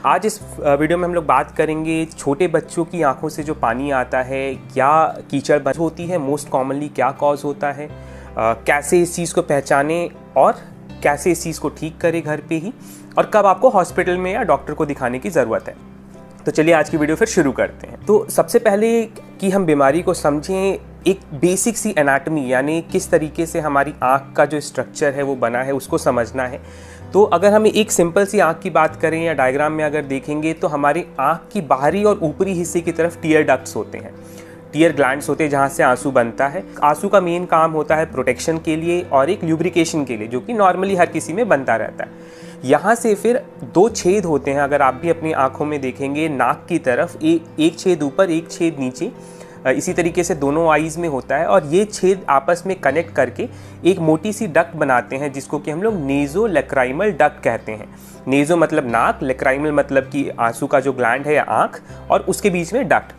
आज इस वीडियो में हम लोग बात करेंगे छोटे बच्चों की आंखों से जो पानी आता है, क्या कीचड़ बच होती है, मोस्ट कॉमनली क्या कॉज होता है, कैसे इस चीज़ को पहचाने और कैसे इस चीज़ को ठीक करें घर पे ही, और कब आपको हॉस्पिटल में या डॉक्टर को दिखाने की ज़रूरत है। तो चलिए आज की वीडियो फिर शुरू करते हैं। तो सबसे पहले कि हम बीमारी को समझें, एक बेसिक सी एनाटमी यानी किस तरीके से हमारी आँख का जो स्ट्रक्चर है वो बना है उसको समझना है। तो अगर हम एक सिंपल सी आँख की बात करें या डायग्राम में अगर देखेंगे तो हमारी आँख की बाहरी और ऊपरी हिस्से की तरफ टीयर डक्ट्स होते हैं, टीयर ग्लैंड्स होते हैं जहाँ से आंसू बनता है। आंसू का मेन काम होता है प्रोटेक्शन के लिए और एक ल्यूब्रिकेशन के लिए, जो कि नॉर्मली हर किसी में बनता रहता है। यहाँ से फिर दो छेद होते हैं, अगर आप भी अपनी आँखों में देखेंगे, नाक की तरफ एक छेद ऊपर एक छेद नीचे, इसी तरीके से दोनों आईज में होता है। और ये छेद आपस में कनेक्ट करके एक मोटी सी डक्ट बनाते हैं जिसको कि हम लोग नेज़ो लैक्राइमल डक्ट कहते हैं। नेज़ो मतलब नाक, लैक्राइमल मतलब कि आंसू का जो ग्लैंड है या आँख, और उसके बीच में डक्ट।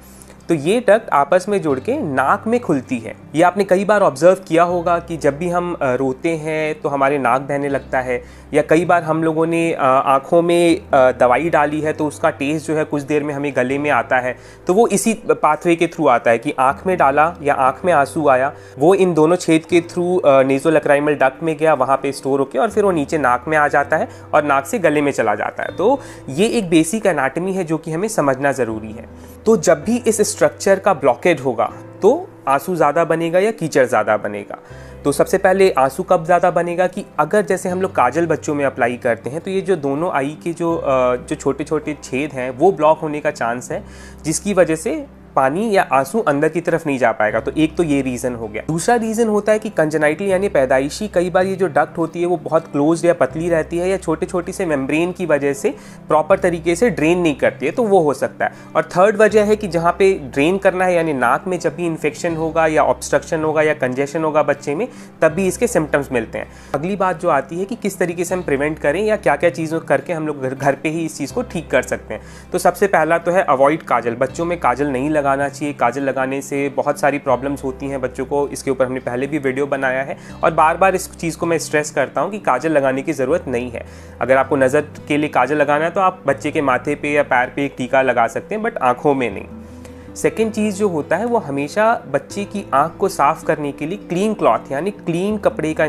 तो ये डक्ट आपस में जुड़ के नाक में खुलती है। ये आपने कई बार ऑब्जर्व किया होगा कि जब भी हम रोते हैं तो हमारे नाक बहने लगता है, या कई बार हम लोगों ने आँखों में दवाई डाली है तो उसका टेस्ट जो है कुछ देर में हमें गले में आता है। तो वो इसी पाथवे के थ्रू आता है कि आँख में डाला या आँख में आंसू आया, वो इन दोनों छेद के थ्रू नेज़ोलैक्राइमल डक्ट में गया, वहाँ पे स्टोर होकर और फिर वो नीचे नाक में आ जाता है और नाक से गले में चला जाता है। तो ये एक बेसिक एनाटमी है जो कि हमें समझना ज़रूरी है। तो जब भी इस स्ट्रक्चर का ब्लॉकेज होगा तो आंसू ज़्यादा बनेगा या कीचड़ ज़्यादा बनेगा। तो सबसे पहले आंसू कब ज़्यादा बनेगा कि अगर जैसे हम लोग काजल बच्चों में अप्लाई करते हैं तो ये जो दोनों आई के जो छोटे छोटे छेद हैं वो ब्लॉक होने का चांस है, जिसकी वजह से पानी या आंसू अंदर की तरफ नहीं जा पाएगा। तो एक तो ये रीज़न हो गया। दूसरा रीज़न होता है कि कंजेनाइटल यानी पैदाइशी, कई बार ये जो डक्ट होती है वो बहुत क्लोज या पतली रहती है या छोटे छोटे से मेम्ब्रेन की वजह से प्रॉपर तरीके से ड्रेन नहीं करती है, तो वो हो सकता है। और थर्ड वजह है कि जहाँ पे ड्रेन करना है यानी नाक में जब भी इन्फेक्शन होगा या ऑब्स्ट्रक्शन होगा या कंजेशन होगा बच्चे में, तब भी इसके सिम्टम्स मिलते हैं। अगली बात जो आती है कि किस तरीके से हम प्रिवेंट करें या क्या क्या चीज़ों करके हम लोग घर पे ही इस चीज़ को ठीक कर सकते हैं। तो सबसे पहला तो है अवॉइड काजल। बच्चों में काजल नहीं लगाना चाहिए। काजल लगाने से बहुत सारी प्रॉब्लम्स होती हैं बच्चों को, इसके ऊपर हमने पहले भी वीडियो बनाया है और बार बार इस चीज़ को मैं स्ट्रेस करता हूं कि काजल लगाने की ज़रूरत नहीं है। अगर आपको नज़र के लिए काजल लगाना है तो आप बच्चे के माथे पे या पैर पे एक टीका लगा सकते हैं, बट आँखों में नहीं। सेकेंड चीज़ जो होता है वो हमेशा बच्चे की आँख को साफ़ करने के लिए क्लीन क्लॉथ यानी क्लीन कपड़े का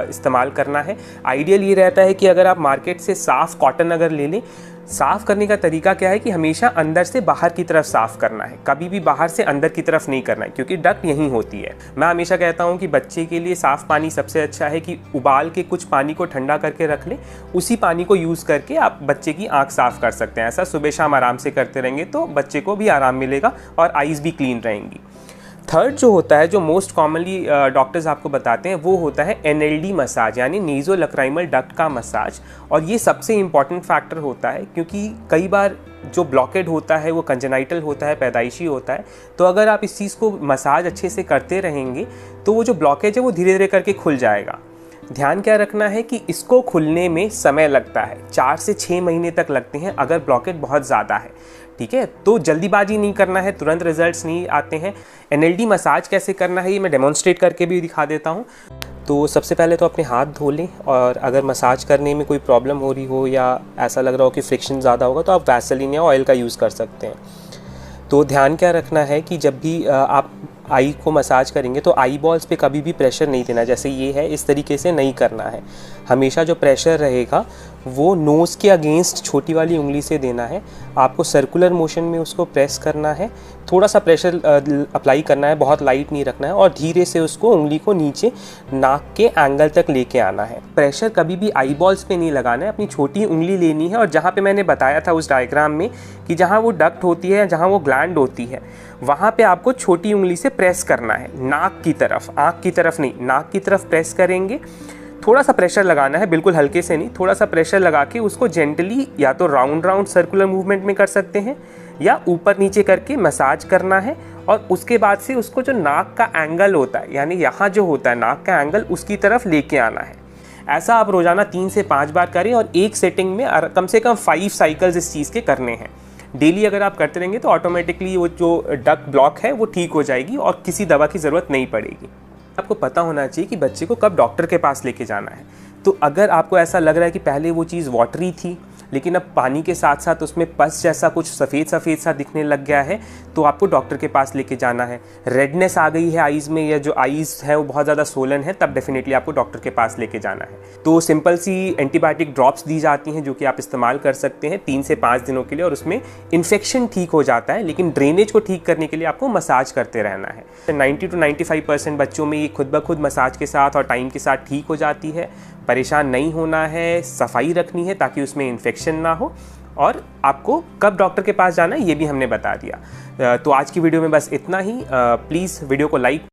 इस्तेमाल करना है। आइडियल ये रहता है कि अगर आप मार्केट से साफ़ कॉटन अगर ले लें, साफ़ करने का तरीका क्या है कि हमेशा अंदर से बाहर की तरफ साफ़ करना है, कभी भी बाहर से अंदर की तरफ नहीं करना है, क्योंकि डक्ट यहीं होती है। मैं हमेशा कहता हूँ कि बच्चे के लिए साफ़ पानी सबसे अच्छा है कि उबाल के कुछ पानी को ठंडा करके रख लें, उसी पानी को यूज़ करके आप बच्चे की आँख साफ़ कर सकते हैं। ऐसा सुबह शाम आराम से करते रहेंगे तो बच्चे को भी आराम मिलेगा और आइज़ भी क्लीन रहेंगी। थर्ड जो होता है, जो मोस्ट कॉमनली डॉक्टर्स आपको बताते हैं, वो होता है एनएलडी मसाज यानी नेज़ोलैक्राइमल डक्ट का मसाज। और ये सबसे इम्पॉर्टेंट फैक्टर होता है क्योंकि कई बार जो ब्लॉकेड होता है वो कंजेनाइटल होता है, पैदाइशी होता है। तो अगर आप इस चीज़ को मसाज अच्छे से करते रहेंगे तो वो जो ब्लॉकेज है वो धीरे धीरे करके खुल जाएगा। ध्यान क्या रखना है कि इसको खुलने में समय लगता है, 4 से 6 महीने तक लगते हैं अगर ब्लॉकेज बहुत ज़्यादा है। ठीक है, तो जल्दीबाजी नहीं करना है, तुरंत रिजल्ट्स नहीं आते हैं। एनएलडी मसाज कैसे करना है ये मैं डेमोन्स्ट्रेट करके भी दिखा देता हूँ। तो सबसे पहले तो अपने हाथ धो लें, और अगर मसाज करने में कोई प्रॉब्लम हो रही हो या ऐसा लग रहा हो कि फ्रिक्शन ज़्यादा होगा तो आप वैसलीन या ऑयल का यूज़ कर सकते हैं। तो ध्यान क्या रखना है कि जब भी आप आई को मसाज करेंगे तो आई बॉल्स पे कभी भी प्रेशर नहीं देना, जैसे ये है इस तरीके से नहीं करना है। हमेशा जो प्रेशर रहेगा वो नोज़ के अगेंस्ट छोटी वाली उंगली से देना है। आपको सर्कुलर मोशन में उसको प्रेस करना है, थोड़ा सा प्रेशर अप्लाई करना है, बहुत लाइट नहीं रखना है, और धीरे से उसको उंगली को नीचे नाक के एंगल तक लेके आना है। प्रेशर कभी भी आई बॉल्स पे नहीं लगाना है, अपनी छोटी उंगली लेनी है और जहाँ पे मैंने बताया था उस डायग्राम में कि जहाँ वो डक्ट होती है, जहाँ वो ग्लैंड होती है, वहाँ पे आपको छोटी उंगली से प्रेस करना है नाक की तरफ, आँख की तरफ नहीं, नाक की तरफ प्रेस करेंगे। थोड़ा सा प्रेशर लगाना है, बिल्कुल हल्के से नहीं, थोड़ा सा प्रेशर लगा के उसको जेंटली या तो राउंड सर्कुलर मूवमेंट में कर सकते हैं या ऊपर नीचे करके मसाज करना है। और उसके बाद से उसको जो नाक का एंगल होता है यानी यहाँ जो होता है नाक का एंगल, उसकी तरफ लेके आना है। ऐसा आप रोज़ाना 3 से 5 बार करें और एक सेटिंग में कम से कम 5 साइकिल्स इस चीज़ के करने हैं। डेली अगर आप करते रहेंगे तो ऑटोमेटिकली वो जो डक्ट ब्लॉक है वो ठीक हो जाएगी और किसी दवा की ज़रूरत नहीं पड़ेगी। आपको पता होना चाहिए कि बच्चे को कब डॉक्टर के पास लेके जाना है। तो अगर आपको ऐसा लग रहा है कि पहले वो चीज़ वाटरी थी, लेकिन अब पानी के साथ साथ उसमें पस जैसा कुछ सफ़ेद सफ़ेद सा दिखने लग गया है, तो आपको डॉक्टर के पास लेके जाना है। रेडनेस आ गई है आइज़ में, या जो आइज़ है वो बहुत ज़्यादा सोलन है, तब डेफिनेटली आपको डॉक्टर के पास लेके जाना है। तो सिंपल सी एंटीबायोटिक ड्रॉप्स दी जाती हैं जो कि आप इस्तेमाल कर सकते हैं 3 से 5 दिनों के लिए, और उसमें इन्फेक्शन ठीक हो जाता है। लेकिन ड्रेनेज को ठीक करने के लिए आपको मसाज करते रहना है। 90 to 95% बच्चों में ये खुद ब खुद मसाज के साथ और टाइम के साथ ठीक हो जाती है। परेशान नहीं होना है, सफाई रखनी है ताकि उसमें इन्फेक्शन ना हो, और आपको कब डॉक्टर के पास जाना है ये भी हमने बता दिया। तो आज की वीडियो में बस इतना ही। प्लीज़ वीडियो को लाइक